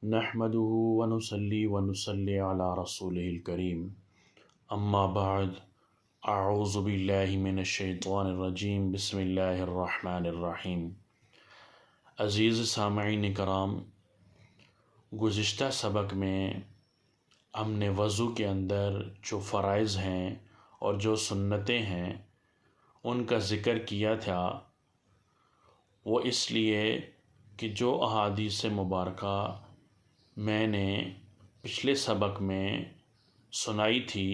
نحمده ونصلي ونصلي على رسوله الكريم اما بعد اعوذ باللہ من الشیطان الرجیم بسم اللہ الرحمن الرحیم۔ عزیز سامعین کرام، گزشتہ سبق میں ہم نے وضو کے اندر جو فرائض ہیں اور جو سنتیں ہیں ان کا ذکر کیا تھا، وہ اس لیے کہ جو احادیث مبارکہ میں نے پچھلے سبق میں سنائی تھی،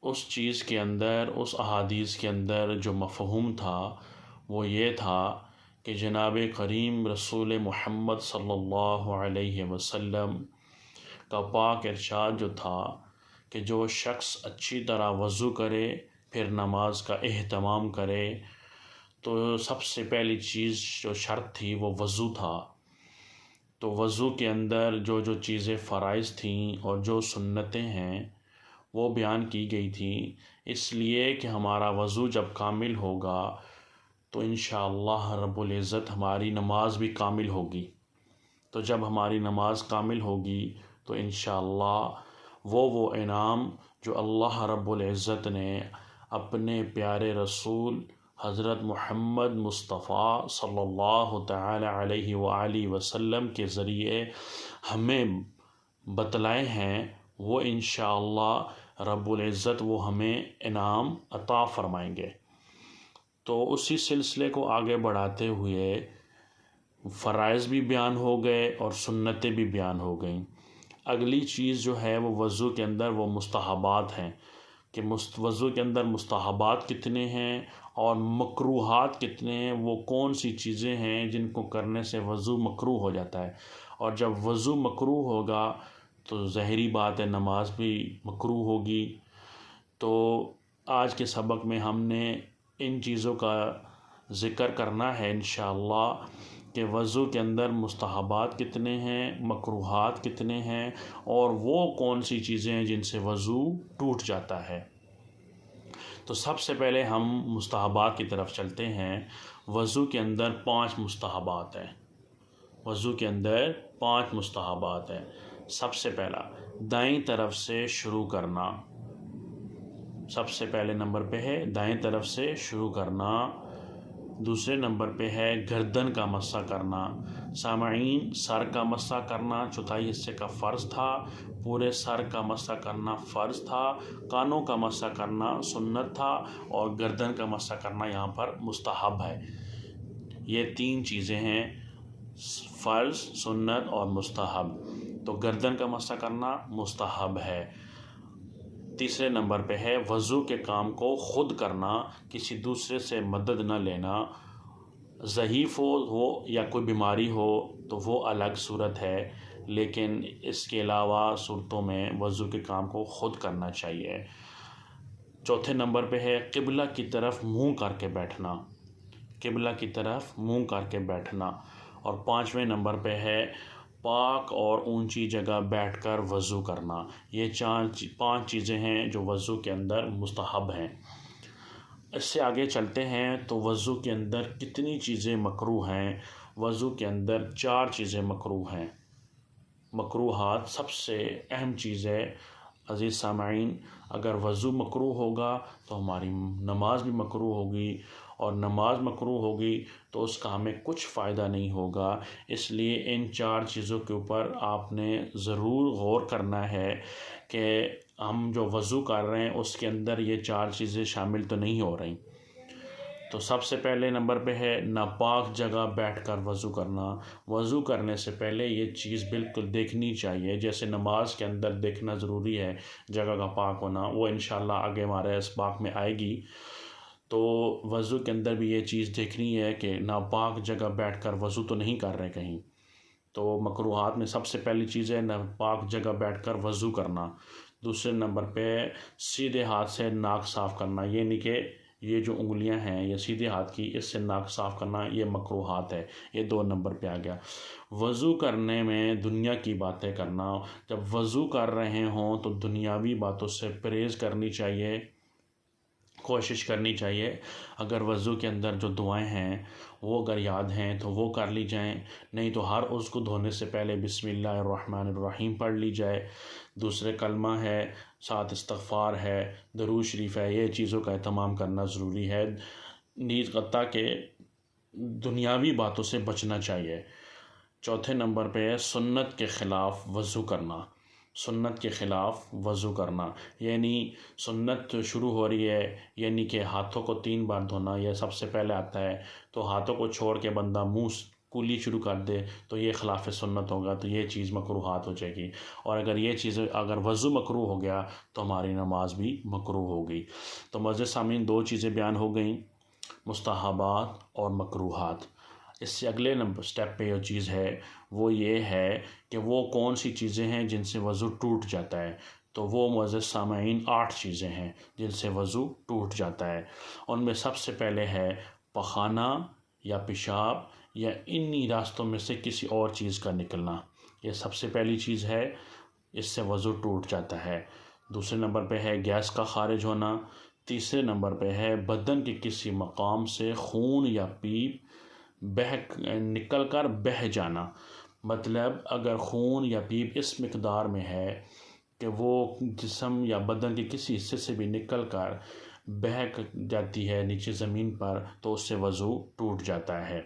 اس چیز کے اندر، اس احادیث کے اندر جو مفہوم تھا وہ یہ تھا کہ جناب کریم رسول محمد صلی اللہ علیہ وسلم کا پاک ارشاد جو تھا کہ جو شخص اچھی طرح وضو کرے پھر نماز کا اہتمام کرے، تو سب سے پہلی چیز جو شرط تھی وہ وضو تھا۔ تو وضو کے اندر جو جو چیزیں فرائض تھیں اور جو سنتیں ہیں وہ بیان کی گئی تھیں، اس لیے کہ ہمارا وضو جب کامل ہوگا تو انشاءاللہ رب العزت ہماری نماز بھی کامل ہوگی۔ تو جب ہماری نماز کامل ہوگی تو انشاءاللہ وہ انعام جو اللہ رب العزت نے اپنے پیارے رسول حضرت محمد مصطفیٰ صلی اللہ تعالی علیہ وآلہ وسلم کے ذریعے ہمیں بتلائے ہیں، وہ انشاءاللہ رب العزت وہ ہمیں انعام عطا فرمائیں گے۔ تو اسی سلسلے کو آگے بڑھاتے ہوئے فرائض بھی بیان ہو گئے اور سنتیں بھی بیان ہو گئیں۔ اگلی چیز جو ہے وہ وضو کے اندر وہ مستحبات ہیں کہ وضو کے اندر مستحبات کتنے ہیں اور مکروہات کتنے ہیں، وہ کون سی چیزیں ہیں جن کو کرنے سے وضو مکروہ ہو جاتا ہے، اور جب وضو مکروہ ہوگا تو ظاہری بات ہے نماز بھی مکروہ ہوگی۔ تو آج کے سبق میں ہم نے ان چیزوں کا ذکر کرنا ہے انشاءاللہ کہ وضو کے اندر مستحبات کتنے ہیں، مکروہات کتنے ہیں، اور وہ کون سی چیزیں ہیں جن سے وضو ٹوٹ جاتا ہے۔ تو سب سے پہلے ہم مستحبات کی طرف چلتے ہیں۔ وضو کے اندر 5 مستحبات ہیں۔ وضو کے اندر 5 مستحبات ہیں۔ سب سے پہلا دائیں طرف سے شروع کرنا، سب سے پہلے نمبر پہ ہے دائیں طرف سے شروع کرنا۔ دوسرے نمبر پہ ہے گردن کا مسح کرنا۔ سامعین، سر کا مسح کرنا چوتھائی حصے کا فرض تھا، پورے سر کا مسح کرنا فرض تھا، کانوں کا مسح کرنا سنت تھا، اور گردن کا مسح کرنا یہاں پر مستحب ہے۔ یہ 3 چیزیں ہیں، فرض، سنت اور مستحب۔ تو گردن کا مسح کرنا مستحب ہے۔ تیسرے نمبر پہ ہے وضو کے کام کو خود کرنا، کسی دوسرے سے مدد نہ لینا۔ ضعیف ہو یا کوئی بیماری ہو تو وہ الگ صورت ہے، لیکن اس کے علاوہ صورتوں میں وضو کے کام کو خود کرنا چاہیے۔ چوتھے نمبر پہ ہے قبلہ کی طرف منہ کر کے بیٹھنا، قبلہ کی طرف منہ کر کے بیٹھنا۔ اور 5ویں نمبر پہ ہے پاک اور اونچی جگہ بیٹھ کر وضو کرنا۔ یہ 5 چیزیں ہیں جو وضو کے اندر مستحب ہیں۔ اس سے آگے چلتے ہیں تو وضو کے اندر کتنی چیزیں مکروہ ہیں۔ وضو کے اندر 4 چیزیں مکروہ ہیں۔ مکروہات سب سے اہم چیز ہے عزیز سامعین، اگر وضو مکروہ ہوگا تو ہماری نماز بھی مکروہ ہوگی، اور نماز مکروہ ہوگی تو اس کا ہمیں کچھ فائدہ نہیں ہوگا۔ اس لیے ان 4 چیزوں کے اوپر آپ نے ضرور غور کرنا ہے کہ ہم جو وضو کر رہے ہیں اس کے اندر یہ 4 چیزیں شامل تو نہیں ہو رہی۔ تو سب سے پہلے نمبر پہ ہے ناپاک جگہ بیٹھ کر وضو کرنا۔ وضو کرنے سے پہلے یہ چیز بالکل دیکھنی چاہیے، جیسے نماز کے اندر دیکھنا ضروری ہے جگہ کا پاک ہونا، وہ انشاءاللہ آگے ہمارے اس باب میں آئے گی۔ تو وضو کے اندر بھی یہ چیز دیکھنی ہے کہ ناپاک جگہ بیٹھ کر وضو تو نہیں کر رہے کہیں۔ تو مکروہات میں سب سے پہلی چیز ہے ناپاک جگہ بیٹھ کر وضو کرنا۔ دوسرے نمبر پہ سیدھے ہاتھ سے ناک صاف کرنا، یہ نہیں کہ یہ جو انگلیاں ہیں یہ سیدھے ہاتھ کی، اس سے ناک صاف کرنا یہ مکروہات ہے، یہ 2 نمبر پہ آ گیا۔ وضو کرنے میں دنیا کی باتیں کرنا، جب وضو کر رہے ہوں تو دنیاوی باتوں سے پرہیز کرنی چاہیے۔ کوشش کرنی چاہیے اگر وضو کے اندر جو دعائیں ہیں وہ اگر یاد ہیں تو وہ کر لی جائیں، نہیں تو ہر عضو کو دھونے سے پہلے بسم اللہ الرحمن الرحیم پڑھ لی جائے، دوسرے کلمہ ہے، ساتھ استغفار ہے، درود شریف ہے، یہ چیزوں کا اہتمام کرنا ضروری ہے، نیز قطع کہ دنیاوی باتوں سے بچنا چاہیے۔ چوتھے نمبر پہ ہے سنت کے خلاف وضو کرنا، سنت کے خلاف وضو کرنا، یعنی سنت شروع ہو رہی ہے یعنی کہ ہاتھوں کو 3 بار دھونا، یہ سب سے پہلے آتا ہے، تو ہاتھوں کو چھوڑ کے بندہ منہ کلی شروع کر دے تو یہ خلاف سنت ہوگا، تو یہ چیز مکروہات ہو جائے گی، اور اگر وضو مکروہ ہو گیا تو ہماری نماز بھی مکروہ ہوگی۔ تو معزز سامعین 2 چیزیں بیان ہو گئیں، مستحبات اور مکروہات۔ اس سے اگلے سٹیپ پہ جو چیز ہے وہ یہ ہے کہ وہ کون سی چیزیں ہیں جن سے وضو ٹوٹ جاتا ہے، تو وہ معزز سامعین 8 چیزیں ہیں جن سے وضو ٹوٹ جاتا ہے۔ ان میں سب سے پہلے ہے پخانہ یا پیشاب یا انہی راستوں میں سے کسی اور چیز کا نکلنا، یہ سب سے پہلی چیز ہے، اس سے وضو ٹوٹ جاتا ہے۔ دوسرے نمبر پہ ہے گیس کا خارج ہونا، تیسرے نمبر پہ ہے بدن کے کسی مقام سے خون یا پیپ نکل کر بہہ جانا، مطلب اگر خون یا پیپ اس مقدار میں ہے کہ وہ جسم یا بدن کے کسی حصے سے بھی نکل کر بہہ جاتی ہے نیچے زمین پر تو اس سے وضو ٹوٹ جاتا ہے۔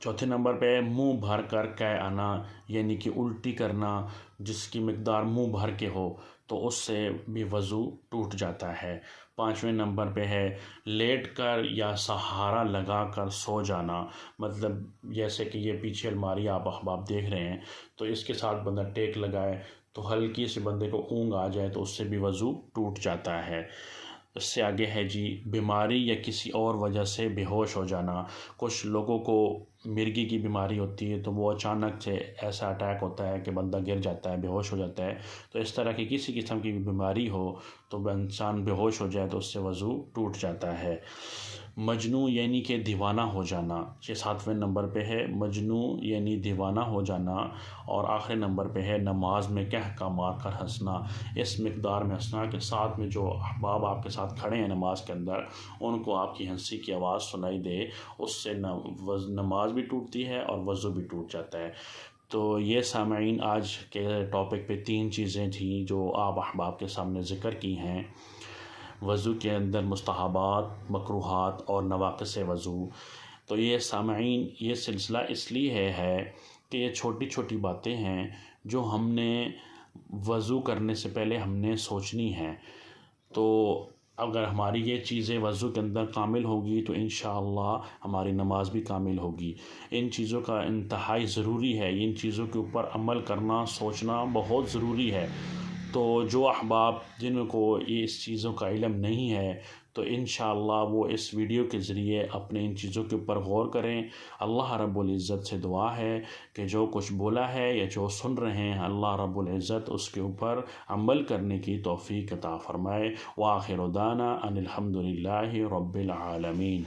چوتھے نمبر پہ منہ بھر کر قے آنا، یعنی کہ الٹی کرنا، جس کی مقدار منہ بھر کے ہو تو اس سے بھی وضو ٹوٹ جاتا ہے۔ پانچویں نمبر پہ ہے لیٹ کر یا سہارا لگا کر سو جانا، مطلب جیسے کہ یہ پیچھے الماری آپ احباب دیکھ رہے ہیں تو اس کے ساتھ بندہ ٹیک لگائے تو ہلکی سے بندے کو اونگ آ جائے تو اس سے بھی وضو ٹوٹ جاتا ہے۔ اس سے آگے ہے جی بیماری یا کسی اور وجہ سے بے ہوش ہو جانا، کچھ لوگوں کو مرگی کی بیماری ہوتی ہے تو وہ اچانک سے ایسا اٹیک ہوتا ہے کہ بندہ گر جاتا ہے، بے ہوش ہو جاتا ہے، تو اس طرح کی کسی قسم کی بیماری ہو تو انسان بے ہوش ہو جائے تو اس سے وضو ٹوٹ جاتا ہے۔ مجنون یعنی کہ دیوانہ ہو جانا، یہ 7ویں نمبر پہ ہے، مجنون یعنی دیوانہ ہو جانا، اور آخری نمبر پہ ہے نماز میں کہہ مار کر ہنسنا، اس مقدار میں ہنسنا کہ ساتھ میں جو احباب آپ کے ساتھ کھڑے ہیں نماز کے اندر ان کو آپ کی ہنسی کی آواز سنائی دے، اس سے نماز بھی ٹوٹتی ہے اور وضو بھی ٹوٹ جاتا ہے۔ تو یہ سامعین آج کے ٹاپک پہ 3 چیزیں تھیں جو آپ احباب کے سامنے ذکر کی ہیں، وضو کے اندر مستحبات، مکروہات اور نواقص وضو۔ تو یہ سامعین یہ سلسلہ اس لیے ہے کہ یہ چھوٹی چھوٹی باتیں ہیں جو ہم نے وضو کرنے سے پہلے ہم نے سوچنی ہیں، تو اگر ہماری یہ چیزیں وضو کے اندر کامل ہوگی تو انشاءاللہ ہماری نماز بھی کامل ہوگی۔ ان چیزوں کا انتہائی ضروری ہے، ان چیزوں کے اوپر عمل کرنا، سوچنا بہت ضروری ہے۔ تو جو احباب جن کو اس چیزوں کا علم نہیں ہے تو انشاءاللہ وہ اس ویڈیو کے ذریعے اپنے ان چیزوں کے اوپر غور کریں۔ اللہ رب العزت سے دعا ہے کہ جو کچھ بولا ہے یا جو سن رہے ہیں اللہ رب العزت اس کے اوپر عمل کرنے کی توفیق عطا فرمائے۔ وآخر دعوانا ان الحمد للہ رب العالمین۔